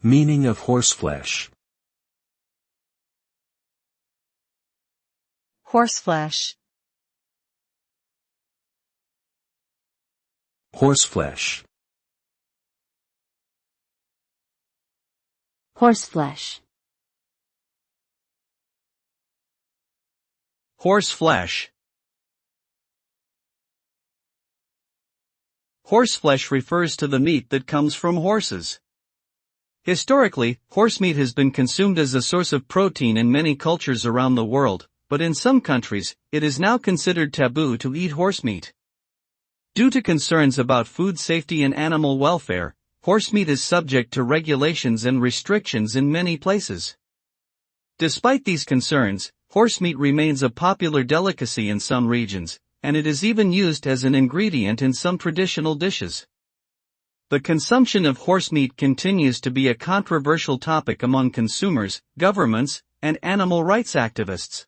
Meaning of horseflesh. Horseflesh. Horseflesh. Horseflesh. Horseflesh. Horseflesh refers to the meat that comes from horses. Historically, horsemeat has been consumed as a source of protein in many cultures around the world, but in some countries, it is now considered taboo to eat horsemeat. Due to concerns about food safety and animal welfare, horsemeat is subject to regulations and restrictions in many places. Despite these concerns, horsemeat remains a popular delicacy in some regions, and it is even used as an ingredient in some traditional dishes. The consumption of horsemeat continues to be a controversial topic among consumers, governments, and animal rights activists.